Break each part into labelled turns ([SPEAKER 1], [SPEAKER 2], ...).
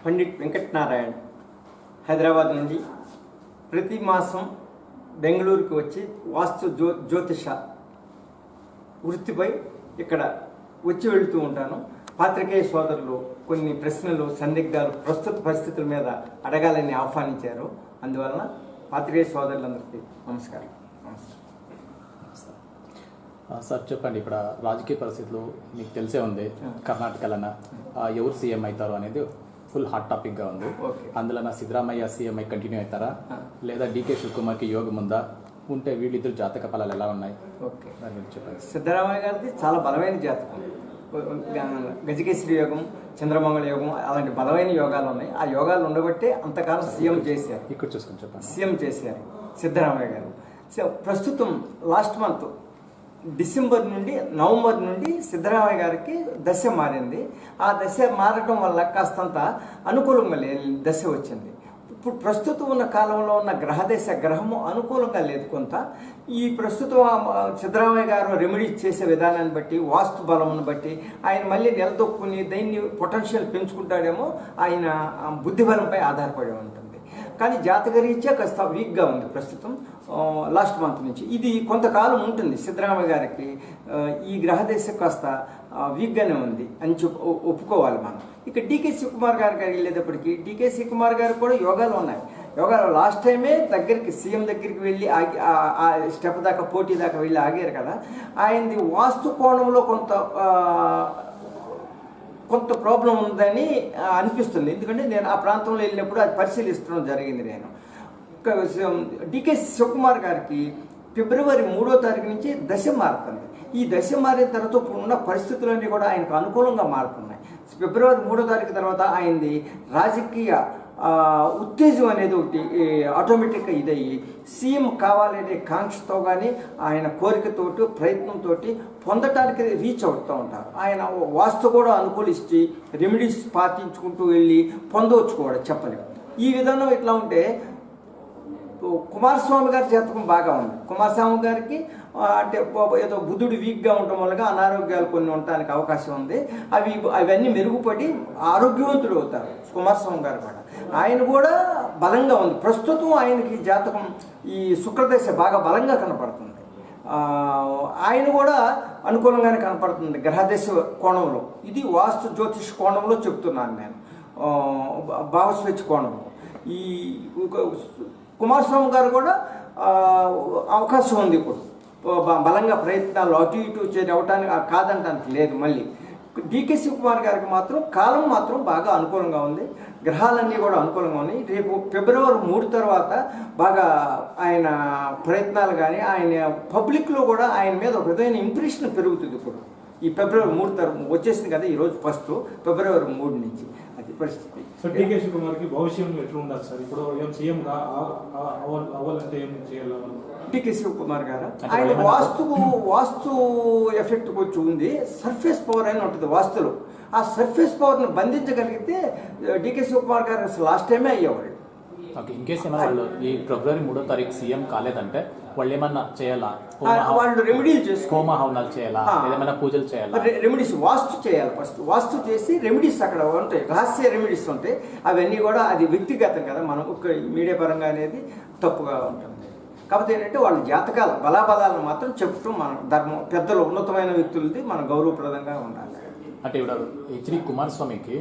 [SPEAKER 1] పండిట్ వెంకటనారాయణ హైదరాబాద్ నుండి ప్రతి మాసం బెంగళూరుకి వచ్చి వాస్తు జ్యోతిష వృత్తిపై ఇక్కడ వచ్చి వెళుతూ ఉంటాను. పాత్రికేయ సోదరులు కొన్ని ప్రశ్నలు సందిగ్ధాలు ప్రస్తుత పరిస్థితుల మీద అడగాలని ఆహ్వానించారు. అందువలన పాత్రికేయ సోదరులందరికీ నమస్కారం.
[SPEAKER 2] సార్ చెప్పండి, ఇక్కడ రాజకీయ పరిస్థితులు మీకు తెలిసే ఉంది. కర్ణాటకలోన ఎవరు సీఎం అవుతారు అనేది ఫుల్ హాట్ టాపిక్గా ఉంది. అందులో సిద్ధరామయ్య సీఎం అయి కంటిన్యూ అవుతారా లేదా డీకే శివకుమార్కి యోగం ఉందా? ఉంటే వీళ్ళిద్దరు జాతక ఫలాలు ఎలా ఉన్నాయి?
[SPEAKER 1] ఓకే,
[SPEAKER 2] చెప్పండి.
[SPEAKER 1] సిద్ధరామయ్య గారిది చాలా బలమైన జాతకం. గజకేశ్వరి యోగం, చంద్రమంగళ యోగం అలాంటి బలమైన యోగాలు ఉన్నాయి. ఆ యోగాలు ఉండబట్టే అంతకాలం సీఎం చేశారు.
[SPEAKER 2] ఇక్కడ చూసుకొని చెప్పండి.
[SPEAKER 1] సీఎం చేశారు సిద్ధరామయ్య గారు. ప్రస్తుతం లాస్ట్ మంత్ డిసెంబర్ నుండి నవంబర్ నుండి సిద్ధరామయ్య గారికి దశ మారింది. ఆ దశ మారడం వల్ల కాస్తంత అనుకూలంగా లేని దశ వచ్చింది. ఇప్పుడు ప్రస్తుతం ఉన్న కాలంలో ఉన్న గ్రహము అనుకూలంగా లేదు. కొంత ఈ ప్రస్తుతం సిద్ధరామయ్య గారు రెమెడీస్ చేసే విధానాన్ని బట్టి, వాస్తు బలమును బట్టి ఆయన మళ్ళీ నిలదొక్కుని దీన్ని పొటెన్షియల్ పెంచుకుంటాడేమో. ఆయన బుద్ధి బలంపై ఆధారపడి ఉంటుంది. కానీ జాతకరీత్యా కాస్త వీక్గా ఉంది ప్రస్తుతం లాస్ట్ మంత్ నుంచి. ఇది కొంతకాలం ఉంటుంది. సిద్ధరామయ్య గారికి ఈ గ్రహదశ కాస్త వీక్గానే ఉంది అని ఒప్పుకోవాలి మనం. ఇక డీకే శివకుమార్ గారికి వెళ్ళేటప్పటికి డీకే శివకుమార్ గారు కూడా యోగాలు ఉన్నాయి. యోగాలు లాస్ట్ టైమే దగ్గరికి సీఎం దగ్గరికి వెళ్ళి ఆ స్టెప్ దాకా పోటీ దాకా వెళ్ళి ఆగారు కదా. ఆయనది వాస్తు కోణంలో కొంత ప్రాబ్లం ఉందని అనిపిస్తుంది. ఎందుకంటే నేను ఆ ప్రాంతంలో వెళ్ళినప్పుడు అది పరిశీలిస్తడం జరిగింది. నేను డీకే శివకుమార్ గారికి ఫిబ్రవరి 3వ తారీఖు నుంచి దశ మారుతుంది. ఈ దశ మారిన తర్వాత ఉన్న పరిస్థితులన్నీ కూడా ఆయనకు అనుకూలంగా మారుతున్నాయి. ఫిబ్రవరి 3వ తారీఖు తర్వాత ఆయనది రాజకీయ ఉత్తేజం అనేది ఒకటి ఆటోమేటిక్గా ఇదయ్యి సీఎం కావాలనే కాంక్షతో కానీ ఆయన కోరికతోటి ప్రయత్నంతో పొందటానికి రీచ్ అవుతూ ఉంటారు. ఆయన వాస్తు కూడా అనుకూలిస్తే రెమెడీస్ పాటించుకుంటూ వెళ్ళి పొందవచ్చు కూడా చెప్పలేము. ఈ విధానం ఇట్లా ఉంటే కుమారస్వామి గారి జాతకం బాగా ఉంది. కుమారస్వామి గారికి అంటే ఏదో బుధుడు వీక్గా ఉండటం వల్ల అనారోగ్యాలు కొన్ని ఉండటానికి అవకాశం ఉంది. అవన్నీ మెరుగుపడి ఆరోగ్యవంతుడు అవుతారు కుమారస్వామి గారు కూడా. ఆయన కూడా బలంగా ఉంది. ప్రస్తుతం ఆయనకి జాతకం ఈ శుక్రదశ బాగా బలంగా కనపడుతుంది. ఆయన కూడా అనుకూలంగానే కనపడుతుంది గ్రహదశ కోణంలో. ఇది వాస్తు జ్యోతిష్ కోణంలో చెప్తున్నాను నేను, భావస్వేచ్ఛ కోణంలో. ఈ కుమారస్వామి గారు కూడా అవకాశం ఉంది. ఇప్పుడు బలంగా ప్రయత్నాలు అటు ఇటు చేయడానికి కాదంటానికి లేదు. మళ్ళీ డీకే శివకుమార్ గారికి మాత్రం కాలం మాత్రం బాగా అనుకూలంగా ఉంది. గ్రహాలన్నీ కూడా అనుకూలంగా ఉన్నాయి. రేపు ఫిబ్రవరి 3 తర్వాత బాగా ఆయన ప్రయత్నాలు కానీ ఆయన పబ్లిక్లో కూడా ఆయన మీద ఒక విధమైన ఇంప్రెషన్ పెరుగుతుంది. ఇప్పుడు ఈ ఫిబ్రవరి 3 తర్వాత వచ్చేసింది కదా, ఈరోజు ఫస్ట్ ఫిబ్రవరి 3 నుంచి అది పరిస్థితి.
[SPEAKER 3] సో డీకే శివకుమార్కి భవిష్యంలో ఎట్లా ఉండాలి సార్? ఇప్పుడు ఏం సీఎం అవ్వాలంటే ఏం చేయాలి?
[SPEAKER 1] డీకే శివకుమార్ గారు ఆయన వాస్తు ఎఫెక్ట్ కొంచెం ఉంది. సర్ఫేస్ పవర్ అని ఉంటుంది వాస్తులో. ఆ సర్ఫేస్ పవర్ని బంధించగలిగితే డీకే శివకుమార్ గారు అసలు లాస్ట్ టైమే అయ్యేవాళ్ళు.
[SPEAKER 2] ఓకే, ఇన్కేస్ ఏమైనా వాళ్ళు ఈ ఫిబ్రవరి 3వ తారీఖు సీఎం కాలేదంటే వాళ్ళు ఏమన్నా చేయాలా?
[SPEAKER 1] వాళ్ళు రెమెడీలు చేసి
[SPEAKER 2] హోమ హవనాలు చేయాలా? ఏమైనా పూజలు చేయాలా?
[SPEAKER 1] రెమెడీస్ వాస్తు చేయాలి. ఫస్ట్ వాస్తు చేసి రెమెడీస్ అక్కడ ఉంటాయి, రహస్య రెమెడీస్ ఉంటాయి. అవన్నీ కూడా అది వ్యక్తిగతం కదా, మనం ఒక మీడియా పరంగా అనేది తప్పుగా ఉంటుంది. కాకపోతే ఏంటంటే వాళ్ళ జాతకాల బలాబలాలను మాత్రం చెప్పుతూ మన ధర్మం పెద్దలు ఉన్నతమైన వ్యక్తులది మనం గౌరవప్రదంగా ఉండాలి.
[SPEAKER 2] అంటే ఇప్పుడు హెచ్డి కుమారస్వామికి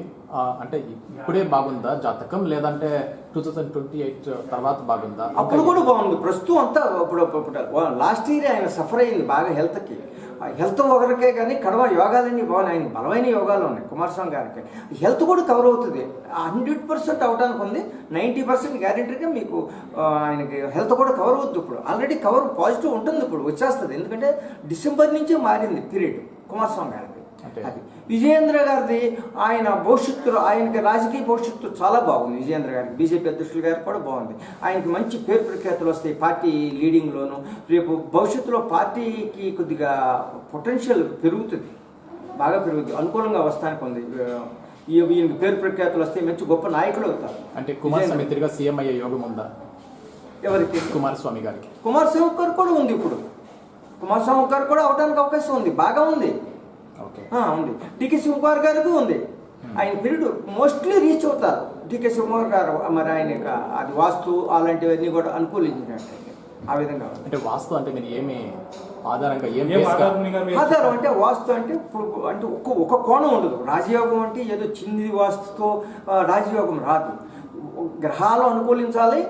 [SPEAKER 2] అంటే ఇప్పుడే బాగుందా జాతకం, లేదంటే 2028 తర్వాత బాగుందా?
[SPEAKER 1] అప్పుడు కూడా బాగుంది. ప్రస్తుతం అంతా ఇప్పుడు లాస్ట్ ఇయర్ ఆయన సఫర్ అయింది బాగా హెల్త్కి. హెల్త్ ఒకరికే కానీ కడవ యోగాలన్నీ బాగున్నాయి. ఆయనకి బలమైన యోగాలు ఉన్నాయి కుమారస్వామి గారికి. హెల్త్ కూడా కవర్ అవుతుంది. 100% అవడానికి ఉంది. 90% గ్యారెంటీగా మీకు ఆయనకి హెల్త్ కూడా కవర్ అవుతుంది. ఇప్పుడు ఆల్రెడీ కవర్ పాజిటివ్ ఉంటుంది, ఇప్పుడు వచ్చేస్తుంది. ఎందుకంటే డిసెంబర్ నుంచే మారింది పీరియడ్ కుమారస్వామి గారికి. అది విజయేంద్ర గారిది ఆయన భవిష్యత్తులో ఆయనకి రాజకీయ భవిష్యత్తు చాలా బాగుంది. విజయేంద్ర గారికి బీజేపీ అధ్యక్షులు గారికి కూడా బాగుంది. ఆయనకి మంచి పేరు ప్రఖ్యాతులు వస్తాయి పార్టీ లీడింగ్లోను. రేపు భవిష్యత్తులో పార్టీకి కొద్దిగా పొటెన్షియల్ పెరుగుతుంది, బాగా పెరుగుతుంది. అనుకూలంగా వస్తానికి ఉంది. ఈయనకి పేరు ప్రఖ్యాతులు వస్తాయి, మంచి గొప్ప నాయకులు అవుతారు.
[SPEAKER 2] అంటే కుమారస్వామి తిరిగా సీఎం అయ్యే యోగం ఉందా?
[SPEAKER 1] ఎవరికి?
[SPEAKER 2] కుమారస్వామి గారికి.
[SPEAKER 1] కుమారస్వామి గారు కూడా ఉంది. ఇప్పుడు కుమారస్వామి గారు కూడా అవడానికి అవకాశం ఉంది, బాగా ఉంది. ఉంది. డీకే శివకుమార్ గారికి ఉంది. ఆయన పీరియడ్ మోస్ట్లీ రీచ్ అవుతారు. డికే శివకుమార్ గారు మరి ఆయన అది వాస్తు అలాంటివన్నీ కూడా అనుకూలించినట్టు ఆ విధంగా.
[SPEAKER 2] అంటే వాస్తు అంటే మీరు ఏమి ఆధారంగా
[SPEAKER 1] ఆధారం అంటే వాస్తు అంటే ఇప్పుడు అంటే ఒక కోణం ఉండదు. రాజయోగం అంటే ఏదో చిన్నది వాస్తుతో రాజయోగం రాదు. గ్రహాలు అనుకూలించాలి.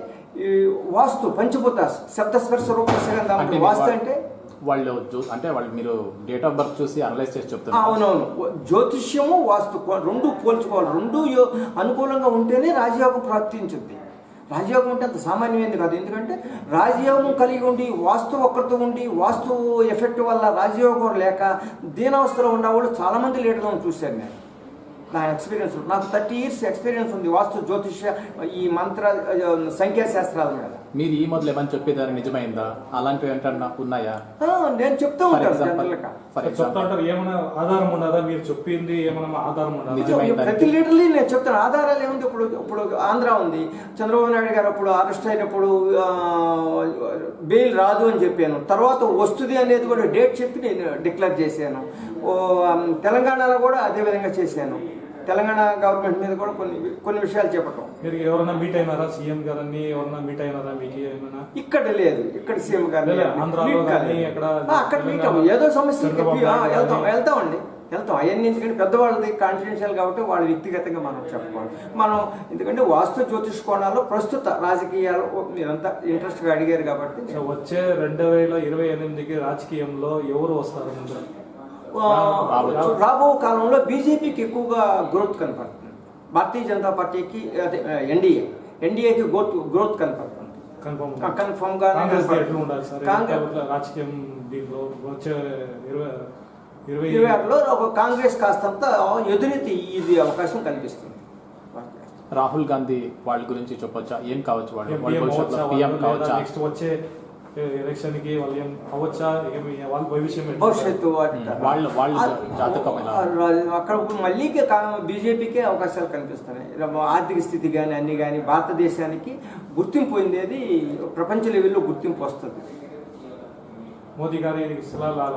[SPEAKER 1] ఈ వాస్తు పంచభూత శబ్దస్పర్శ రూప సుగంధం వాస్తు అంటే
[SPEAKER 2] వాళ్ళు మీరు డేట్ ఆఫ్ బర్త్ చూసి అనలైజ్ చేసి చెప్తారు.
[SPEAKER 1] అవునవును. జ్యోతిష్యము వాస్తు రెండు పోల్చుకోవాలి. రెండు అనుకూలంగా ఉంటేనే రాజయోగం ప్రాప్తించుద్ది. రాజయోగం అంటే అంత సామాన్యమైనది కాదు. ఎందుకంటే రాజయోగం కలిగి ఉండి వాస్తు ఒక్కరితో ఉండి వాస్తు ఎఫెక్ట్ వల్ల రాజయోగం లేక దీనావస్థలో ఉన్నవాళ్ళు చాలామంది లీడర్లను చూశాను నేను. నా ఎక్స్పీరియన్స్ నాకు 30 years ఎక్స్పీరియన్స్ ఉంది వాస్తు జ్యోతిష్య ఈ మంత్ర సంఖ్యాశాస్త్రాల మీద.
[SPEAKER 2] మీరు ఈ మొదలు ఏమని చెప్పేదాన్ని నిజమైందా? అలాంటివి ఏంటన్నా ఉన్నాయా?
[SPEAKER 1] నేను చెప్తూ ఉంటాను.
[SPEAKER 3] ఏమైనా ఆధారం ఉండదా? మీరు చెప్పింది ఏమైనా ఆధారం ఉండదా?
[SPEAKER 1] ప్రతి లీడర్లీ నేను చెప్తాను. ఆధారాలు ఏముంది? ఇప్పుడు ఆంధ్ర ఉంది. చంద్రబాబు నాయుడు గారు అప్పుడు అరెస్ట్ అయినప్పుడు బెయిల్ రాదు అని చెప్పాను. తర్వాత వస్తుంది అనేది కూడా డేట్ చెప్పి నేను డిక్లేర్ చేశాను. తెలంగాణలో కూడా అదే విధంగా చేశాను. తెలంగాణ గవర్నమెంట్ మీద కూడా కొన్ని విషయాలు చెప్పటం.
[SPEAKER 3] మీరు ఎవరైనా మీట్ అయినారా? సీఎం గారిని ఎవరైనా మీట్ అయినారా? మీకు ఏమైనా
[SPEAKER 1] ఇక్కడ లేదు. ఇక్కడ సీఎం గారిని అక్కడ మీట్ అవ్వం. ఏదో సమస్య వెళ్తామండి. అవన్నీ ఎందుకంటే పెద్దవాళ్ళది కాన్ఫిడెన్షియల్ కాబట్టి వాళ్ళు వ్యక్తిగతంగా మనం చెప్పుకోవాలి. మనం ఎందుకంటే వాస్తు జ్యోతిష్ కోణాల్లో ప్రస్తుత రాజకీయాలు మీరంతా ఇంట్రెస్ట్గా అడిగారు కాబట్టి
[SPEAKER 3] వచ్చే 2028కి రాజకీయంలో ఎవరు వస్తారు?
[SPEAKER 1] రాబో కాలంలో బీజేపీకి ఎక్కువగా గ్రోత్ కనపడుతుంది. భారతీయ జనతా పార్టీకి అదే ఎన్డీఏకి గ్రోత్ కనపడుతుంది. కన్ఫర్మ్ గా
[SPEAKER 3] రాజకీయం దీంట్లో వచ్చే
[SPEAKER 1] 26లో ఒక కాంగ్రెస్ కాస్తంత ఎదురెత్తి ఇది అవకాశం కనిపిస్తుంది.
[SPEAKER 2] రాహుల్ గాంధీ వాళ్ళ గురించి చెప్పొచ్చా? ఏం కావచ్చు?
[SPEAKER 3] నెక్స్ట్ వచ్చే ఎలక్షన్ కి వాళ్ళు ఏం అవచ్చా? వాళ్ళ
[SPEAKER 1] భవిష్యత్తు
[SPEAKER 2] జాతకం
[SPEAKER 1] అక్కడ మళ్ళీ బీజేపీకే అవకాశాలు కనిపిస్తున్నాయి. ఆర్థిక స్థితి కానీ అన్ని కానీ భారతదేశానికి గుర్తింపు పొందేది ప్రపంచ లెవెల్లో గుర్తింపు వస్తుంది.
[SPEAKER 3] మోదీ గారి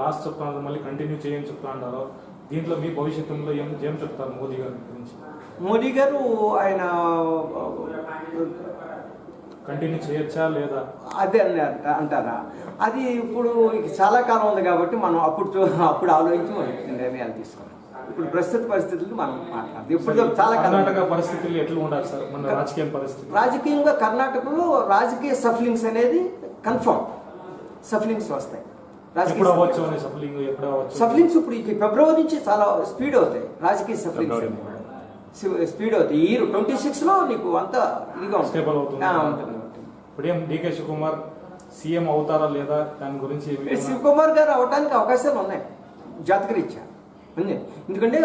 [SPEAKER 3] లాస్ట్ చెప్తున్నారు, మళ్ళీ కంటిన్యూ చేయని చెప్తా అంటారు. దీంట్లో మీ భవిష్యత్తులో ఏం చెప్తారు మోదీ గారి గురించి?
[SPEAKER 1] మోదీ గారు ఆయన
[SPEAKER 3] కంటిన్యూ చేయొచ్చా లేదా
[SPEAKER 1] అదే అంటారా? అది ఇప్పుడు చాలా కాలం ఉంది కాబట్టి మనం అప్పుడు ఆలోచించి నిర్ణయాలు తీసుకున్నాం. ఇప్పుడు ప్రస్తుత పరిస్థితులు మనం మాట్లాడదు. ఇప్పుడు చాలా
[SPEAKER 3] కర్ణాటక పరిస్థితులు ఎట్లా ఉండాలి సార్? మన రాజకీయ పరిస్థితి
[SPEAKER 1] రాజకీయంగా కర్ణాటకలో రాజకీయ సఫలింగ్స్ అనేది కన్ఫర్మ్. సఫలింగ్స్ వస్తాయి. సఫలింగ్స్ ఇప్పుడు ఫిబ్రవరి నుంచి చాలా స్పీడ్ అవుతాయి. రాజకీయ సఫలింగ్స్ స్పీడ్ అవుతాయి. ఈ 26లో నీకు అంతా ఇదిగా ఉంటుంది.
[SPEAKER 3] ఇప్పుడు ఏం డీకే శివకుమార్ సీఎం అవుతారా లేదా దాని గురించి?
[SPEAKER 1] శివకుమార్ గారు అవడానికి అవకాశాలు ఉన్నాయి జాతకరీత్యా ఉంది. ఎందుకంటే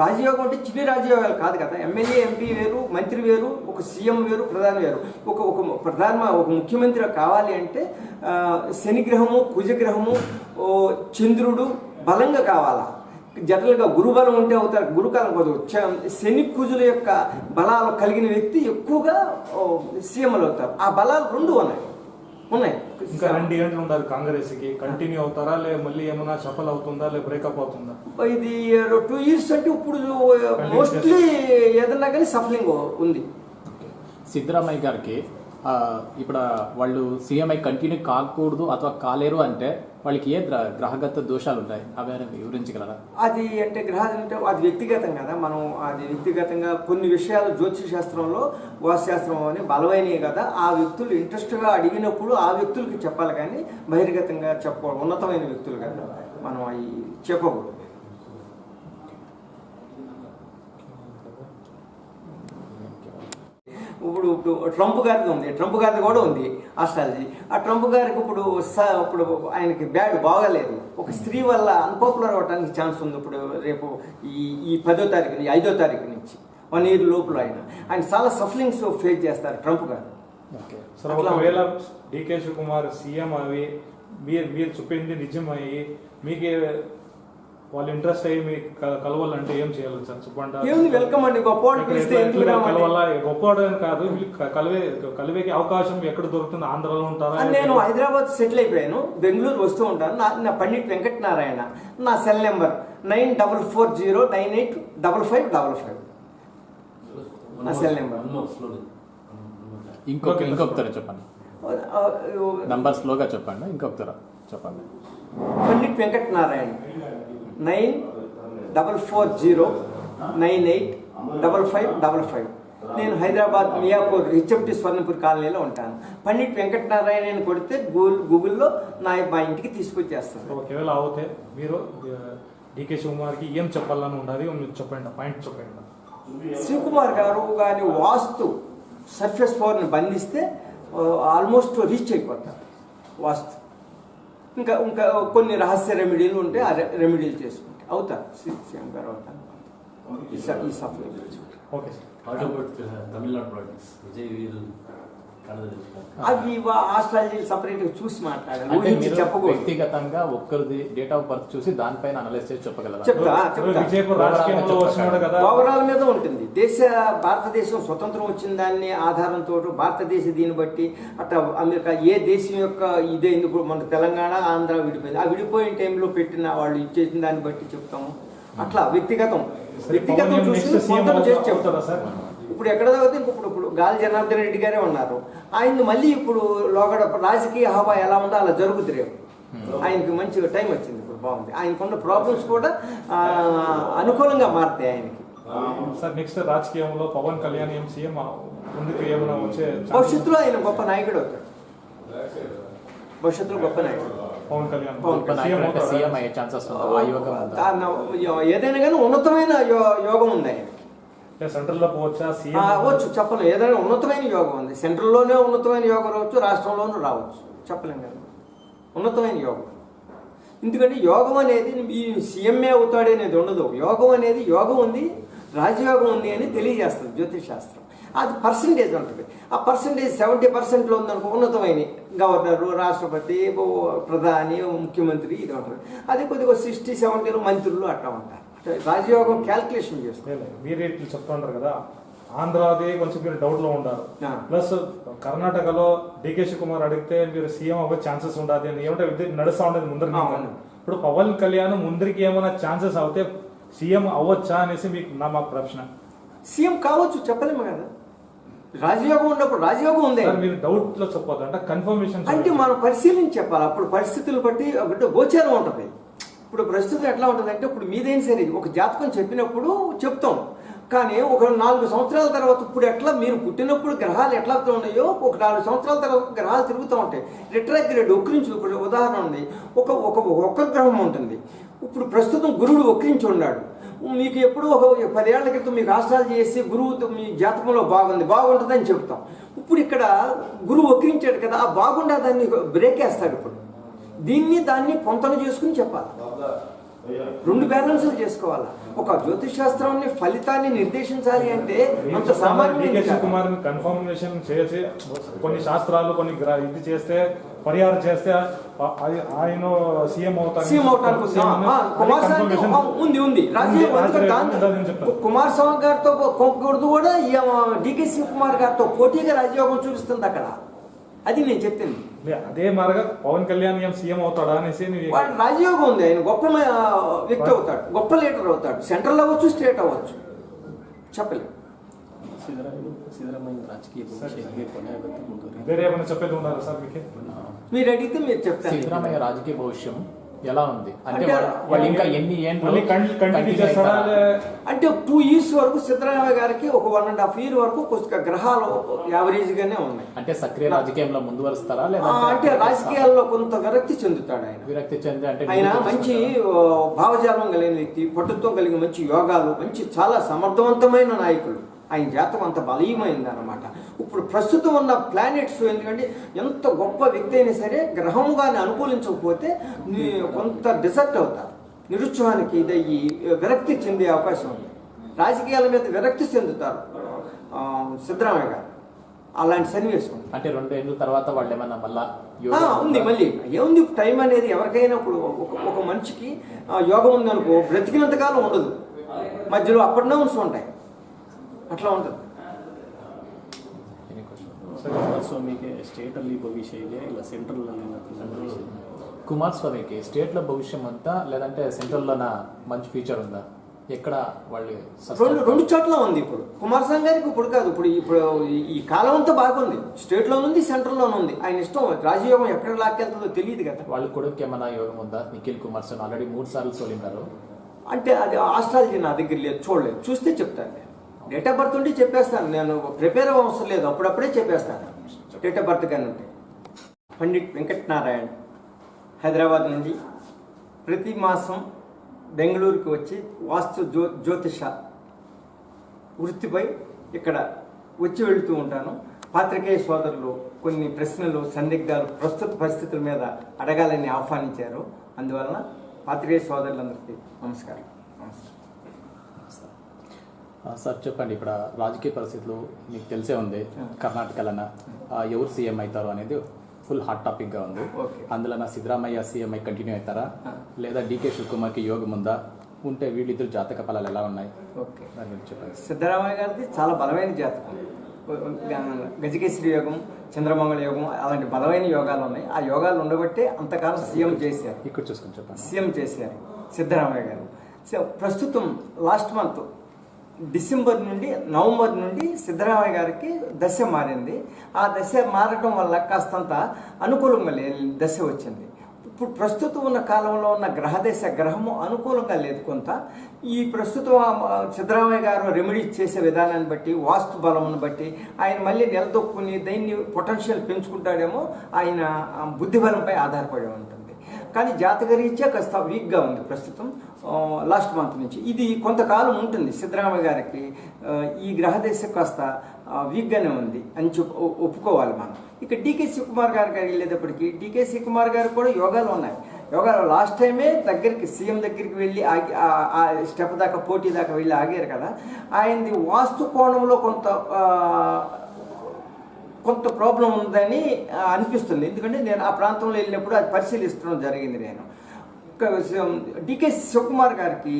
[SPEAKER 1] రాజయోగం అంటే చిన్న రాజయోగాలు కాదు కదా. ఎమ్మెల్యే ఎంపీ వేరు, మంత్రి వేరు, ఒక సీఎం వేరు, ప్రధాని వేరు. ఒక ముఖ్యమంత్రి కావాలి అంటే శనిగ్రహము, కుజగ్రహము, చంద్రుడు బలంగా కావాలా. జనరల్గా గురుబలం ఉంటే అవుతారు. గురుకాలం కాదు, శని కుజుల యొక్క బలాలు కలిగిన వ్యక్తి ఎక్కువగా సీఎంలు అవుతారు. ఆ బలాలు రెండు ఉన్నాయి.
[SPEAKER 3] ఇంకా 2 గంటలు ఉండాలి కాంగ్రెస్ కి. కంటిన్యూ అవుతారా లే మళ్ళీ ఏమైనా సఫల్ అవుతుందా లే బ్రేకప్ అవుతుందా?
[SPEAKER 1] ఇది 2 years అంటే ఇప్పుడు మోస్ట్లీ ఏదన్నా కానీ సఫలింగ్ ఉంది.
[SPEAKER 2] సిద్ధరామయ్య గారికి ఇప్పుడు వాళ్ళు సీఎంఐ కంటిన్యూ కాకూడదు అథవా కాలేరు అంటే వాళ్ళకి ఏ గ్రహగత దోషాలు ఉంటాయి? అవి వివరించగలరా?
[SPEAKER 1] అది అంటే గ్రహాలు అంటే అది వ్యక్తిగతం కదా. మనం అది వ్యక్తిగతంగా కొన్ని విషయాలు జ్యోతిష శాస్త్రంలో వాస్తుశాస్త్రం అని బలమైనవి కదా. ఆ వ్యక్తులు ఇంట్రెస్ట్గా అడిగినప్పుడు ఆ వ్యక్తులకి చెప్పాలి కానీ బహిర్గతంగా చెప్పకూడదు. ఉన్నతమైన వ్యక్తులు కదా మనం అవి చెప్పకూడదు. ఇప్పుడు ట్రంప్ గారిది ఉంది. ట్రంప్ గారిది కూడా ఉంది ఆస్ట్రాలజీ. ఆ ట్రంప్ గారికి ఇప్పుడు ఆయనకి బాగాలేదు. ఒక స్త్రీ వల్ల అన్పాపులర్ అవ్వడానికి ఛాన్స్ ఉంది. ఇప్పుడు రేపు ఈ 10వ తారీఖు 5వ తారీఖు నుంచి 1 year లోపల ఆయన చాలా సఫలింగ్స్ ఫేస్ చేస్తారు ట్రంప్ గారు.
[SPEAKER 3] ఒకవేళ డీకే శివకుమార్ సీఎం అవి మీరు చెప్పింది నిజమయ్యి మీకే వాళ్ళు ఇంట్రెస్ట్ అయ్యి మీకు కలవాలంటే ఏం చేయాలి సార్ చెప్పండి?
[SPEAKER 1] వెల్కమ్ అండి.
[SPEAKER 3] గొప్పవాడు అని కాదు, కలివేకి అవకాశం ఎక్కడ దొరుకుతుంది? ఆంధ్రలో ఉంటారా?
[SPEAKER 1] నేను హైదరాబాద్ సెటిల్ అయిపోయాను. బెంగళూరు వస్తూ ఉంటాను. నా పండిట్ వెంకటనారాయణ. నా సెల్ నెంబర్ 9440985555. నా సెల్ నెంబర్.
[SPEAKER 2] ఇంకొకసారి చెప్పండి, నంబర్ స్లోగా చెప్పండి, ఇంకొకసారి చెప్పండి.
[SPEAKER 1] పండిట్ వెంకటనారాయణ 9440985555. నేను హైదరాబాద్ మియాపూర్ హెచ్ఎంటి స్వర్ణపూర్ కాలనీలో ఉంటాను. పండిట్ వెంకటనారాయణ అని కొడితే గూగుల్లో మా ఇంటికి తీసుకొచ్చేస్తాను.
[SPEAKER 3] ఒకవేళ అవుతే మీరు డికే శివకుమార్కి ఏం చెప్పాలని ఉండాలి మీరు చెప్పండి, పాయింట్ చెప్పండి.
[SPEAKER 1] శివకుమార్ గారు కానీ వాస్తు సర్ఫేస్ పవర్ని బంధిస్తే ఆల్మోస్ట్ రీచ్ అయిపోతారు వాస్తు. ఇంకా ఇంకా కొన్ని రహస్య రెమెడీలు ఉంటే ఆ రెమెడీలు చేసుకుంటే అవుతారు. సీఎం గారు అవుతారు. ఈ సఫలం
[SPEAKER 3] okay sir.
[SPEAKER 4] Tamil Nadu projects Vijay వీరు
[SPEAKER 1] అవి ఆస్ట్రాలజీ సపరేట్ చూసి మాట్లాడాలి, చెప్పకూడదు.
[SPEAKER 2] వ్యక్తిగతంగా ఒక్కరిది డేట్ ఆఫ్ బర్త్ చూసి దానిపైన అనలైజ్ చేసి చెప్పగలరా?
[SPEAKER 1] ఓవరాల్ మీద ఉంటుంది. భారతదేశం స్వతంత్రం వచ్చిన దాన్ని ఆధారంతో భారతదేశ దీన్ని బట్టి అట్లా అమెరికా ఏ దేశం యొక్క ఇదే ఎందుకు మన తెలంగాణ ఆంధ్ర విడిపోయింది, ఆ విడిపోయిన టైంలో పెట్టిన వాళ్ళు ఇచ్చేసిన దాన్ని బట్టి చెప్తాము. అట్లా వ్యక్తిగతం చూసి చెప్తారా సార్? ఇప్పుడు ఎక్కడ తాగితే ఇప్పుడు గాలి జనార్దన్ రెడ్డి గారే ఉన్నారు. ఆయన మళ్ళీ ఇప్పుడు లోగడ రాజకీయ హవా ఎలా ఉందో అలా జరుగుతుంది. రేపు ఆయనకి మంచిగా టైం వచ్చింది, ఇప్పుడు బాగుంది. ఆయనకున్న ప్రాబ్లమ్స్ కూడా అనుకూలంగా మారుతాయి ఆయనకి.
[SPEAKER 3] సార్ నెక్స్ట్ రాజకీయంలో పవన్ కళ్యాణ్ సీఎం ముందుకు ఏమైనా వచ్చే
[SPEAKER 1] భవిష్యత్తులో ఆయన గొప్ప నాయకుడు అవుతాడు. భవిష్యత్తులో గొప్ప నాయకుడు
[SPEAKER 3] పవన్ కళ్యాణ్
[SPEAKER 2] సీఎం అయ్యే ఛాన్సెస్
[SPEAKER 1] ఏదైనా కానీ ఉన్నతమైన యోగం ఉంది ఆయనకి.
[SPEAKER 3] సెంట్రల్లో పోవచ్చా?
[SPEAKER 1] అవ్వచ్చు, చెప్పలేం. ఏదైనా ఉన్నతమైన యోగం ఉంది. సెంట్రల్లోనే ఉన్నతమైన యోగం రావచ్చు, రాష్ట్రంలోనూ రావచ్చు, చెప్పలేం కదా. ఉన్నతమైన యోగం. ఎందుకంటే యోగం అనేది ఈ సీఎంఏ అవుతాడనేది ఉండదు. యోగం అనేది యోగం ఉంది, రాజయోగం ఉంది అని తెలియజేస్తుంది జ్యోతిష్ శాస్త్రం. అది పర్సంటేజ్ ఉంటుంది. ఆ పర్సంటేజ్ 70%లో ఉందనుకో ఉన్నతమైన గవర్నరు, రాష్ట్రపతి, ప్రధాని, ముఖ్యమంత్రి ఇది ఉంటుంది. అది కొద్దిగా 60-70లో మంత్రులు అట్లా ఉంటారు. రాజయోగం క్యాల్కులేషన్ చేస్తారు.
[SPEAKER 3] మీరు ఇట్లా చెప్తుంటారు కదా, ఆంధ్రాది కొంచెం మీరు డౌట్ లో ఉంటారు. ప్లస్ కర్ణాటకలో డికే శివకుమార్ అడిగితే మీరు సీఎం అవ్వే ఛాన్సెస్ ఉండదు అని ఏమంటే నడుస్తా ఉండేది ముందరికి. ఇప్పుడు పవన్ కళ్యాణ్ ముందరికి ఏమైనా ఛాన్సెస్ అవుతే సీఎం అవ్వచ్చా అనేసి మీకు మాకు ప్రశ్న.
[SPEAKER 1] సీఎం కావచ్చు, చెప్పలేము కదా. రాజయోగం ఉన్నప్పుడు రాజయోగం ఉంది.
[SPEAKER 3] మీరు డౌట్ లో చెప్పొద్దు అంటే కన్ఫర్మేషన్
[SPEAKER 1] అంటే మనం పరిశీలించి చెప్పాలి. అప్పుడు పరిస్థితులు బట్టి గోచారం ఉంటుంది. ఇప్పుడు ప్రస్తుతం ఎట్లా ఉంటుంది అంటే, ఇప్పుడు మీదైనా సరే ఒక జాతకం చెప్పినప్పుడు చెప్తాం, కానీ ఒక 4 సంవత్సరాల తర్వాత ఇప్పుడు ఎట్లా మీరు పుట్టినప్పుడు గ్రహాలు ఎట్లా ఉన్నాయో ఒక 4 సంవత్సరాల తర్వాత గ్రహాలు తిరుగుతూ ఉంటాయి. రిట్రాగ్రేడ్ వక్రించి ఇప్పుడు ఉదాహరణ ఉంది. ఒక గ్రహం ఉంటుంది. ఇప్పుడు ప్రస్తుతం గురువుడు వక్రించి ఉన్నాడు. మీకు ఎప్పుడు ఒక 10 ఏళ్ల క్రితం మీకు ఆస్ట్రాలజీ చేసి గురువు మీ జాతకంలో బాగుంటుందని చెప్తాం. ఇప్పుడు ఇక్కడ గురువు వక్రించాడు కదా, ఆ బాగుండా దాన్ని బ్రేక్ వేస్తాడు. ఇప్పుడు దాన్ని పొంతన చేసుకుని చెప్పాలి. 2 బ్యాలెన్స్లు చేసుకోవాలి. ఒక జ్యోతిష్ శాస్త్రాన్ని ఫలితాన్ని నిర్దేశించాలి అంటే అంత సామాన్య
[SPEAKER 3] కన్ఫర్మేషన్ చేసి కొన్ని శాస్త్రాలు కొన్ని ఇది చేస్తే పరిహారం చేస్తే ఆయన సీఎం అవుతారు.
[SPEAKER 1] ఉంది కుమారస్వామి గారితో కూడా డికే శివకుమార్ గారితో పోటీగా రాజయోగం చూపిస్తుంది అక్కడ. అది నేను చెప్పింది.
[SPEAKER 3] అదే మారగా పవన్ కళ్యాణ్ సీఎం అవుతాడా అనేసి
[SPEAKER 1] రాజయోగం ఉంది. ఆయన గొప్ప వ్యక్తి అవుతాడు, గొప్ప లీడర్ అవుతాడు. సెంట్రల్ అవ్వచ్చు, స్టేట్ అవ్వచ్చు, చెప్పలేదు.
[SPEAKER 3] చెప్పేది ఉన్నారు సార్
[SPEAKER 1] మీరు అడిగితే మీరు చెప్తారు.
[SPEAKER 2] సిద్ధరామయ్య రాజకీయ భవిష్యం ఎలా ఉంది అంటే వాళ్ళు ఇంకా ఎన్ని
[SPEAKER 1] అంటే 2 years వరకు సిద్ధరామయ్య గారికి ఒక 1.5 year వరకు కొద్దిగా గ్రహాలు యావరేజ్ గానే ఉన్నాయి.
[SPEAKER 2] అంటే సక్రియ రాజకీయంలో ముందు వరుస్తారా లేదా
[SPEAKER 1] అంటే రాజకీయాల్లో కొంత విరక్తి చెందుతాడు ఆయన.
[SPEAKER 2] విరక్తి చెంది అంటే
[SPEAKER 1] ఆయన మంచి భావజాలం కలిగిన వ్యక్తి, పట్టుత్వం కలిగిన మంచి యోగాలు, మంచి చాలా సమర్థవంతమైన నాయకులు. ఆయన జాతకం అంత బలీయమైంది అన్నమాట. ఇప్పుడు ప్రస్తుతం ఉన్న ప్లానెట్స్ ఎందుకంటే ఎంత గొప్ప వ్యక్తి అయినా సరే గ్రహంగానే అనుకూలించకపోతే కొంత డిసర్ట్ అవుతారు, నిరుత్సాహానికి ఇదయ్యి విరక్తి చెందే అవకాశం ఉంది. రాజకీయాల మీద విరక్తి చెందుతారు సిద్ధరామయ్య గారు. అలాంటి సన్నివేశం
[SPEAKER 2] అంటే 2 ఏళ్ళ తర్వాత వాళ్ళు ఏమన్నా మళ్ళా
[SPEAKER 1] ఉంది. మళ్ళీ ఏముంది టైం అనేది ఎవరికైనా ఇప్పుడు ఒక మనిషికి యోగం ఉందనుకో బ్రతికినంతకాలం ఉండదు, మధ్యలో అప్ అండ్ డౌన్స్ ఉంటాయి, అట్లా ఉంటుంది.
[SPEAKER 2] కుమారస్వామికి స్టేట్ లో భవిష్యం అంతా లేదంటే సెంట్రల్ లోన మంచి ఫ్యూచర్ ఉందా? ఎక్కడ వాళ్ళు
[SPEAKER 1] రెండు చోట్ల ఉంది. ఇప్పుడు కుమారస్వామి గారికి ఇప్పుడు కాదు, ఇప్పుడు ఈ కాలం అంతా బాగుంది. స్టేట్లో ఉంది, సెంట్రల్లోనూ ఉంది. ఆయన ఇష్టం, రాజయోగం ఎక్కడ లాక్కెళ్తుందో తెలియదు కదా.
[SPEAKER 2] వాళ్ళ కొడుకు ఏమైనా యోగం ఉందా? నిఖిల్ కుమారస్వామి ఆల్రెడీ 3 సార్లు సోలినారు.
[SPEAKER 1] అంటే అది ఆస్ట్రాలజీ నా దగ్గర లేదు, చూడలేదు. చూస్తే చెప్తాను. నేను డేట్ ఆఫ్ బర్త్ ఉంటే చెప్పేస్తాను. నేను ప్రిపేర్ అవసరం లేదు, అప్పుడప్పుడే చెప్పేస్తాను. డేట్ ఆఫ్ బర్త్ కానీ ఉంటే. పండిట్ వెంకటనారాయణ హైదరాబాద్ నుండి ప్రతి మాసం బెంగళూరుకి వచ్చి వాస్తు జ్యోతిష వృత్తిపై ఇక్కడ వచ్చి వెళుతూ ఉంటాను. పాత్రికేయ సోదరులు కొన్ని ప్రశ్నలు, సందిగ్ధాలు ప్రస్తుత పరిస్థితుల మీద అడగాలని ఆహ్వానించారు. అందువలన పాత్రికేయ సోదరులందరికీ నమస్కారం.
[SPEAKER 2] సార్ చెప్పండి, ఇప్పుడు రాజకీయ పరిస్థితులు మీకు తెలిసే ఉంది. కర్ణాటకలోన ఎవరు సీఎం అవుతారు అనేది ఫుల్ హాట్ టాపిక్గా ఉంది. అందులో సిద్ధరామయ్య సీఎం అయి కంటిన్యూ అవుతారా, లేదా డీకే శివకుమార్కి యోగం ఉందా? ఉంటే వీళ్ళిద్దరు జాతక ఫలాలు ఎలా ఉన్నాయి?
[SPEAKER 1] ఓకే,
[SPEAKER 2] దాని గురించి చెప్పండి.
[SPEAKER 1] సిద్ధరామయ్య గారిది చాలా బలమైన జాతకం. గజకేశ్వరి యోగం, చంద్రమంగళ యోగం, అలాంటి బలమైన యోగాలు ఉన్నాయి. ఆ యోగాలు ఉండబట్టే అంతకాలం సీఎం చేశారు.
[SPEAKER 2] ఇక్కడ చూసుకొని చెప్పండి.
[SPEAKER 1] సీఎం చేశారు సిద్ధరామయ్య గారు. ప్రస్తుతం లాస్ట్ మంత్ డిసెంబర్ నుండి నవంబర్ నుండి సిద్ధరామయ్య గారికి దశ మారింది. ఆ దశ మారడం వల్ల కాస్తంత అనుకూలంగా దశ వచ్చింది. ఇప్పుడు ప్రస్తుతం ఉన్న కాలంలో ఉన్న గ్రహము అనుకూలంగా లేదు కొంత. ఈ ప్రస్తుతం సిద్ధరామయ్య గారు రెమెడీస్ చేసే విధానాన్ని బట్టి, వాస్తు బలమును బట్టి ఆయన మళ్ళీ నిలదొక్కుని దీన్ని పొటెన్షియల్ పెంచుకుంటాడేమో. ఆయన బుద్ధిబలంపై ఆధారపడి ఉంటుంది. కానీ జాతకరీత్యా కాస్త వీక్గా ఉంది ప్రస్తుతం లాస్ట్ మంత్ నుంచి. ఇది కొంతకాలం ఉంటుంది. సిద్ధరామయ్య గారికి ఈ గ్రహదశ కాస్త వీక్గానే ఉంది అని ఒప్పుకోవాలి మనం. ఇక డీకే శివకుమార్ గారికి వెళ్ళేటప్పటికి డీకే శివకుమార్ గారు కూడా యోగాలు ఉన్నాయి. యోగాలు లాస్ట్ టైమే దగ్గరికి సీఎం దగ్గరికి వెళ్ళి ఆ స్టెప్ దాకా, పోటీ దాకా వెళ్ళి ఆగారు కదా. ఆయనది వాస్తు కోణంలో కొంత ప్రాబ్లం ఉందని అనిపిస్తుంది. ఎందుకంటే నేను ఆ ప్రాంతంలో వెళ్ళినప్పుడు అది పరిశీలిస్తడం జరిగింది. నేను డీకే శివకుమార్ గారికి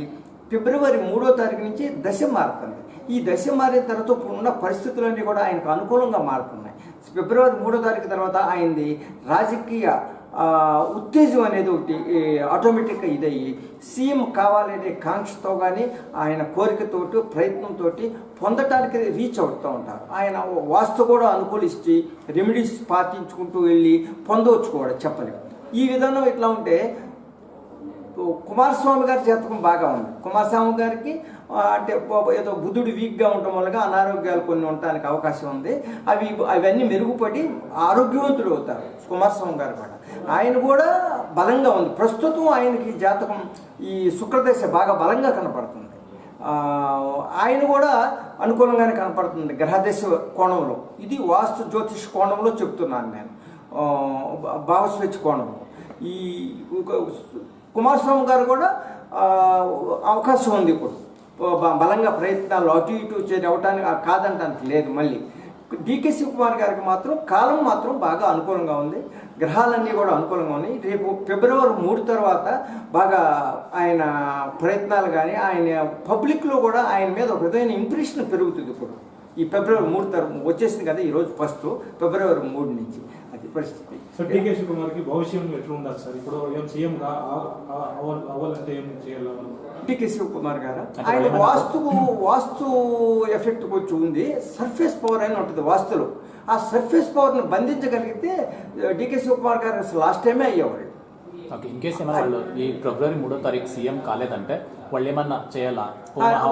[SPEAKER 1] ఫిబ్రవరి 3వ తారీఖు నుంచి దశ మారుతుంది. ఈ దశ మారిన తర్వాత ఇప్పుడు ఉన్న పరిస్థితులన్నీ కూడా ఆయనకు అనుకూలంగా మారుతున్నాయి. ఫిబ్రవరి 3వ తారీఖు తర్వాత ఆయనది రాజకీయ ఉత్తేజం అనేది ఒకటి ఆటోమేటిక్గా ఇదయ్యి సీఎం కావాలనే కాంక్షతో కానీ, ఆయన కోరికతోటి, ప్రయత్నంతో పొందటానికి రీచ్ అవుతూ ఉంటారు. ఆయన వాస్తు కూడా అనుకూలిస్తే రెమెడీస్ పాటించుకుంటూ వెళ్ళి పొందవచ్చు కూడా, చెప్పలేము. ఈ విధానం ఇట్లా ఉంటే కుమారస్వామి గారి జాతకం బాగా ఉంది. కుమారస్వామి గారికి అంటే ఏదో బుధుడు వీక్గా ఉండటం వల్ల అనారోగ్యాలు కొన్ని ఉండటానికి అవకాశం ఉంది. అవన్నీ మెరుగుపడి ఆరోగ్యవంతులు అవుతారు కుమారస్వామి గారు కూడా. ఆయన కూడా బలంగా ఉంది. ప్రస్తుతం ఆయనకి జాతకం ఈ శుక్రదశ బాగా బలంగా కనపడుతుంది. ఆయన కూడా అనుకూలంగానే కనపడుతుంది గ్రహదశ కోణంలో. ఇది వాస్తు జ్యోతిష్ కోణంలో చెప్తున్నాను నేను, భావస్వేచ్ఛ కోణంలో. ఈ కుమారస్వామి గారు కూడా అవకాశం ఉంది. ఇప్పుడు బలంగా ప్రయత్నాలు అటు ఇటు చేయడానికి కాదంటానికి లేదు. మళ్ళీ డీకే శివకుమార్ గారికి మాత్రం కాలం మాత్రం బాగా అనుకూలంగా ఉంది. గ్రహాలన్నీ కూడా అనుకూలంగా ఉన్నాయి. రేపు ఫిబ్రవరి 3 తర్వాత బాగా ఆయన ప్రయత్నాలు కానీ, ఆయన పబ్లిక్లో కూడా ఆయన మీద ఒక విధమైన ఇంప్రెషన్ పెరుగుతుంది. ఇప్పుడు ఈ ఫిబ్రవరి 3 వచ్చేసింది కదా, ఈరోజు ఫస్ట్ ఫిబ్రవరి 3 నుంచి అది పరిస్థితి.
[SPEAKER 3] సార్ డీకే శివకుమార్కి భవిష్యంలో ఎట్లా ఉండాలి సార్? ఇప్పుడు ఏం సీఎం అవ్వాలంటే ఏం చేయాలి?
[SPEAKER 1] డీకే శివకుమార్ గారు ఆయన వాస్తు ఎఫెక్ట్ వచ్చి ఉంది. సర్ఫేస్ పవర్ అని ఉంటుంది వాస్తులో. ఆ సర్ఫేస్ పవర్ని బంధించగలిగితే డీకే శివకుమార్ గారు అసలు లాస్ట్ టైమే అయ్యేవాళ్ళు.
[SPEAKER 2] ఓకే, ఇన్ కేసు ఏమైనా వాళ్ళు ఈ ఫిబ్రవరి 3వ తారీఖు సీఎం కాలేదంటే వాళ్ళు ఏమన్నా చేయాలా?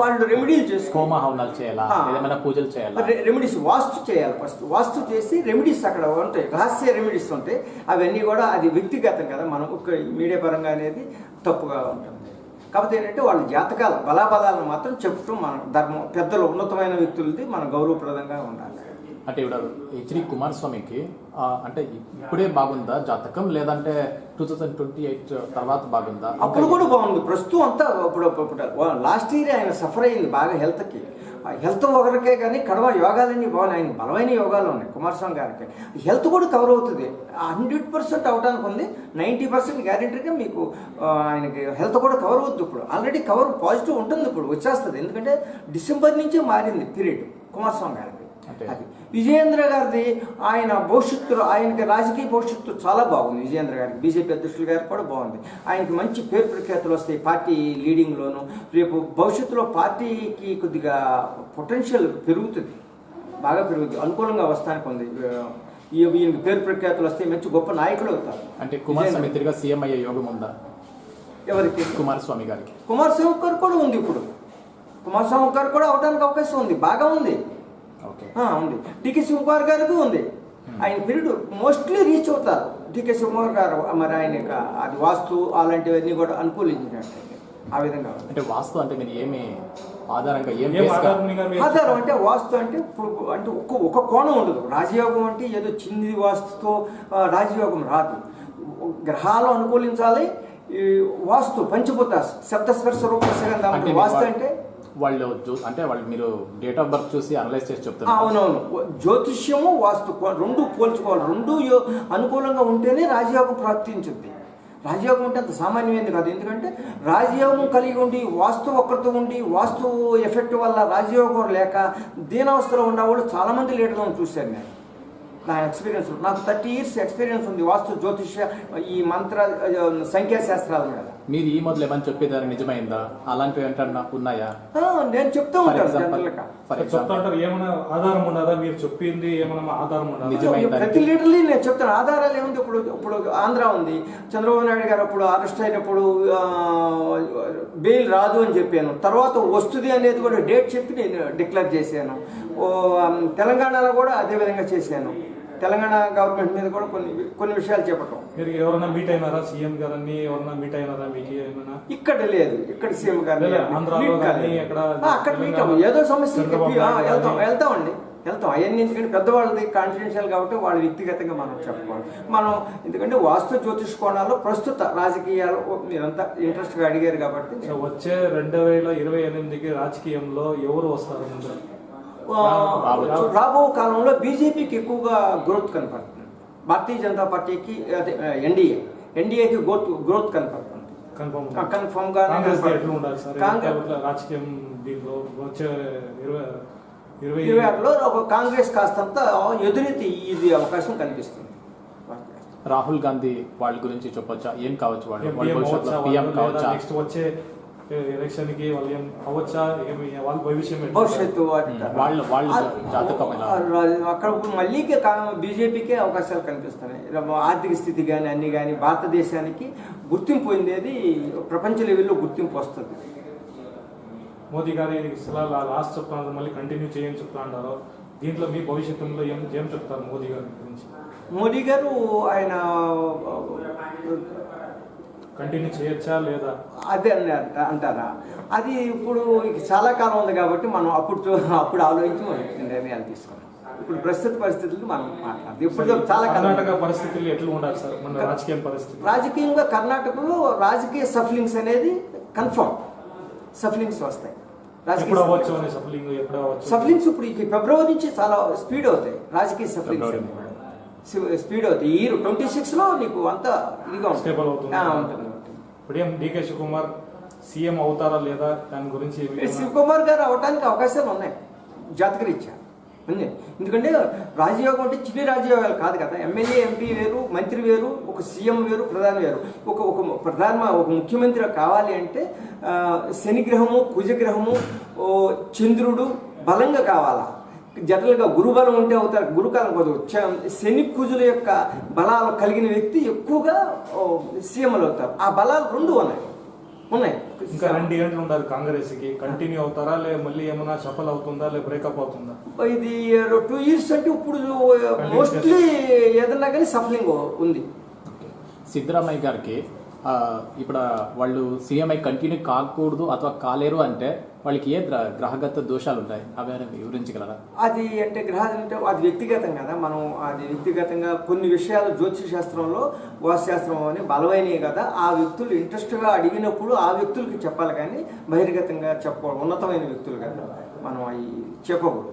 [SPEAKER 1] వాళ్ళు రెమెడీలు చేసుకో,
[SPEAKER 2] హోమ హవనాలు చేయాలా, ఏమైనా పూజలు చేయాలా?
[SPEAKER 1] రెమెడీస్ వాస్తు చేయాలి. ఫస్ట్ వాస్తు చేసి రెమెడీస్ అక్కడ ఉంటాయి, రహస్య రెమెడీస్ ఉంటాయి. అవన్నీ కూడా అది వ్యక్తిగతం కదా, మనం ఒక మీడియా పరంగా అనేది తప్పుగా ఉంటుంది. కాకపోతే ఏంటంటే వాళ్ళ జాతకాల బలాబలాలను మాత్రం చెప్పుతూ మన ధర్మం, పెద్దలు, ఉన్నతమైన వ్యక్తులది మనం గౌరవప్రదంగా ఉండాలి.
[SPEAKER 2] అంటే ఇప్పుడు హెచ్డి కుమారస్వామికి అంటే ఇప్పుడే బాగుందా జాతకం, లేదంటే 2028 తర్వాత బాగుందా?
[SPEAKER 1] అప్పుడు కూడా బాగుంది. ప్రస్తుతం అంతా ఇప్పుడు లాస్ట్ ఇయర్ ఆయన సఫర్ అయింది బాగా హెల్త్కి. హెల్త్ ఒకరికే కానీ కడవ యోగాలన్నీ బాగున్నాయి. ఆయనకి బలమైన యోగాలు ఉన్నాయి కుమారస్వామి గారికి. హెల్త్ కూడా కవర్ అవుతుంది. 100% అవడానికి ఉంది. 90% గ్యారెంటీగా మీకు ఆయనకి హెల్త్ కూడా కవర్ అవుతుంది. ఇప్పుడు ఆల్రెడీ కవర్ పాజిటివ్ ఉంటుంది, ఇప్పుడు వచ్చేస్తుంది. ఎందుకంటే డిసెంబర్ నుంచే మారింది పీరియడ్ కుమారస్వామి గారికి. అది విజయేంద్ర గారిది ఆయన భవిష్యత్తులో ఆయనకి రాజకీయ భవిష్యత్తు చాలా బాగుంది. విజయేంద్ర గారికి బీజేపీ అధ్యక్షులు గారికి కూడా బాగుంది. ఆయనకి మంచి పేరు ప్రఖ్యాతులు వస్తాయి పార్టీ లీడింగ్లోను. రేపు భవిష్యత్తులో పార్టీకి కొద్దిగా పొటెన్షియల్ పెరుగుతుంది, బాగా పెరుగుతుంది, అనుకూలంగా వస్తానికి ఉంది. ఈయనకి పేరు ప్రఖ్యాతులు వస్తాయి, మంచి గొప్ప నాయకులు అవుతారు.
[SPEAKER 2] అంటే కుమారస్వామి తిరిగా సీఎం అయ్యే యోగం ఉందా?
[SPEAKER 1] ఎవరికి?
[SPEAKER 2] కుమారస్వామి గారికి.
[SPEAKER 1] కుమారస్వామి గారు కూడా ఉంది. ఇప్పుడు కుమారస్వామి గారు కూడా అవడానికి అవకాశం ఉంది, బాగా ఉంది. ఉంది. డికే శివకుమార్ గారికి ఉంది. ఆయన పీరియడ్ మోస్ట్లీ రీచ్ అవుతారు డికే శివకుమార్ గారు. మరి ఆయన అది వాస్తు అలాంటివన్నీ కూడా అనుకూలించినట్టు ఆ విధంగా.
[SPEAKER 2] అంటే వాస్తు అంటే మీరు ఏమి ఆధారంగా
[SPEAKER 1] ఆధారం అంటే వాస్తు అంటే ఇప్పుడు అంటే ఒక కోణం ఉండదు. రాజయోగం అంటే ఏదో చిన్నది వాస్తుతో రాజయోగం రాదు. గ్రహాలు అనుకూలించాలి. ఈ వాస్తు పంచభూత శబ్దస్పర్శ రూప వాస్తు అంటే
[SPEAKER 2] వాళ్ళు మీరు డేట్ ఆఫ్ బర్త్ చూసి అనలైజ్ చేసి చెప్తారు.
[SPEAKER 1] అవునవును. జ్యోతిష్యము వాస్తు రెండు పోల్చుకోవాలి. రెండు అనుకూలంగా ఉంటేనే రాజయోగం ప్రాప్తించుద్ది. రాజయోగం అంటే అంత సామాన్యమైనది కాదు. ఎందుకంటే రాజయోగం కలిగి ఉండి వాస్తు వక్రత ఉండి వాస్తు ఎఫెక్ట్ వల్ల రాజయోగం లేక దీనావస్థలో ఉన్నవాళ్ళు చాలామంది లీడర్లను చూశాను నేను. నా ఎక్స్పీరియన్స్, నాకు 30 years ఎక్స్పీరియన్స్ ఉంది వాస్తు జ్యోతిష్య ఈ మంత్ర సంఖ్యాశాస్త్రాల మీద.
[SPEAKER 2] మీరు ఈ మొదలు ఏమని చెప్పేదాన్ని నిజమైందా? అలాంటివి ఏంటన్నా ఉన్నాయా?
[SPEAKER 1] నేను చెప్తూ ఉంటాను.
[SPEAKER 3] ఏమైనా ఆధారం ఉండదా? మీరు చెప్పింది ఏమైనా ఆధారం ఉండదు?
[SPEAKER 1] ప్రతి లీడర్లీ నేను చెప్తాను. ఆధారాలు ఏముంది? ఇప్పుడు ఆంధ్ర ఉంది. చంద్రబాబు నాయుడు గారు అప్పుడు అరెస్ట్ అయినప్పుడు బెయిల్ రాదు అని చెప్పాను. తర్వాత వస్తుంది అనేది కూడా డేట్ చెప్పి నేను డిక్లేర్ చేశాను. తెలంగాణలో కూడా అదే విధంగా చేశాను. తెలంగాణ గవర్నమెంట్ మీద కూడా కొన్ని విషయాలు చెప్పటం.
[SPEAKER 3] మీరు ఎవరైనా మీట్ అయినారా? సీఎం గారిని ఎవరైనా మీట్ అయినారా? మీకు ఏమైనా?
[SPEAKER 1] ఇక్కడ లేదు. ఇక్కడ సీఎం గారిని అక్కడ మీట్ అవ్వం. ఏదో సమస్య వెళ్తామండి. అవన్నీ ఎందుకంటే పెద్దవాళ్ళది కాన్ఫిడెన్షియల్ కాబట్టి వాళ్ళు వ్యక్తిగతంగా మనం చెప్పుకోవాలి. మనం ఎందుకంటే వాస్తు జ్యోతిష్ కోణాల్లో ప్రస్తుత రాజకీయాలు మీరంతా ఇంట్రెస్ట్గా అడిగారు కాబట్టి
[SPEAKER 3] వచ్చే 2028కి రాజకీయంలో ఎవరు వస్తారు?
[SPEAKER 1] రాబో కాలంలో బీజేపీకి ఎక్కువగా గ్రోత్ కనపడుతుంది. భారతీయ జనతా పార్టీకి అదే ఎన్డీఏకి గ్రోత్ కనపడుతుంది. కన్ఫర్మ్ గా
[SPEAKER 3] రాజకీయం దీంట్లో వచ్చే
[SPEAKER 1] 26లో కాంగ్రెస్ కాస్తంత ఎదురెత్తి ఇది అవకాశం కనిపిస్తుంది.
[SPEAKER 2] రాహుల్ గాంధీ వాళ్ళ గురించి చెప్పొచ్చా? ఏం కావచ్చు వాళ్ళు?
[SPEAKER 3] నెక్స్ట్ వచ్చే ఎలక్షన్ కి వాళ్ళు ఏం అవ్వచ్చా? వాళ్ళ
[SPEAKER 1] భవిష్యత్తు
[SPEAKER 2] జాతకం
[SPEAKER 1] అక్కడ మళ్ళీ బీజేపీకే అవకాశాలు కనిపిస్తున్నాయి. ఆర్థిక స్థితి కానీ అన్ని కానీ భారతదేశానికి గుర్తింపు పొందేది ప్రపంచ లెవెల్లో గుర్తింపు వస్తుంది.
[SPEAKER 3] మోదీ గారి లాస్ట్ చెప్తున్నారు, మళ్ళీ కంటిన్యూ చేయని చెప్తా అన్నారు. దీంట్లో మీ భవిష్యత్తులో ఏం చెప్తారు మోదీ గారి గురించి?
[SPEAKER 1] మోదీ గారు ఆయన
[SPEAKER 3] కంటిన్యూ చేయొచ్చా లేదా
[SPEAKER 1] అదే అంటారా? అది ఇప్పుడు చాలా కాలం ఉంది కాబట్టి మనం అప్పుడు ఆలోచించి నిర్ణయాలు తీసుకున్నాం. ఇప్పుడు ప్రస్తుత పరిస్థితులు మనం మాట్లాడదు. ఇప్పుడు చాలా
[SPEAKER 3] కర్ణాటక పరిస్థితులు ఎట్లా ఉండాలి సార్? మన రాజకీయ పరిస్థితి
[SPEAKER 1] రాజకీయంగా కర్ణాటకలో రాజకీయ సఫలింగ్స్ అనేది కన్ఫర్మ్. సఫలింగ్స్ వస్తాయి. సఫలింగ్స్ ఇప్పుడు ఫిబ్రవరి నుంచి చాలా స్పీడ్ అవుతాయి. రాజకీయ సఫలింగ్స్ స్పీడ్ అవుతాయి. ఈ 26లో నీకు అంతా ఇదిగా ఉంటుంది.
[SPEAKER 3] ఇప్పుడు డికే శివకుమార్ సీఎం అవుతారా లేదా దాని గురించి?
[SPEAKER 1] శివకుమార్ గారు అవడానికి అవకాశాలు ఉన్నాయి జాతకరీత్యా ఉంది. ఎందుకంటే రాజయోగం అంటే చిన్న రాజయోగాలు కాదు కదా. ఎమ్మెల్యే ఎంపీ వేరు, మంత్రి వేరు, ఒక సీఎం వేరు, ప్రధాని వేరు. ఒక ముఖ్యమంత్రి కావాలి అంటే శనిగ్రహము, కుజగ్రహము, చంద్రుడు బలంగా కావాలా. జనరల్గా గురుబలం ఉంటే అవుతారు. గురుకాలం కాదు, శని కుజుల యొక్క బలాలు కలిగిన వ్యక్తి ఎక్కువగా సీఎంలు అవుతారు. ఆ బలాలు రెండు ఉన్నాయి.
[SPEAKER 3] ఇంకా 2 ఏళ్ళు ఉండాలి కాంగ్రెస్ కి. కంటిన్యూ అవుతారా లే మళ్ళీ ఏమైనా సఫల్ అవుతుందా లే బ్రేకప్ అవుతుందా?
[SPEAKER 1] ఇది 2 years అంటే ఇప్పుడు మోస్ట్లీ ఏదన్నా కానీ సఫలింగ్ ఉంది.
[SPEAKER 2] సిద్ధరామయ్య గారికి ఇప్పుడు వాళ్ళు సీఎంఐ కంటిన్యూ కాకూడదు అథవా కాలేరు అంటే వాళ్ళకి ఏ గ్రహగత దోషాలు ఉంటాయి? అవి వివరించగలరా?
[SPEAKER 1] అది అంటే గ్రహాలు అంటే అది వ్యక్తిగతం కదా. మనం అది వ్యక్తిగతంగా కొన్ని విషయాలు జ్యోతిష శాస్త్రంలో వాస్తుశాస్త్రం అని బలమైనవి కదా. ఆ వ్యక్తులు ఇంట్రెస్ట్గా అడిగినప్పుడు ఆ వ్యక్తులకి చెప్పాలి కానీ బహిర్గతంగా చెప్పకూడదు. ఉన్నతమైన వ్యక్తులు కదా మనం అవి చెప్పకూడదు.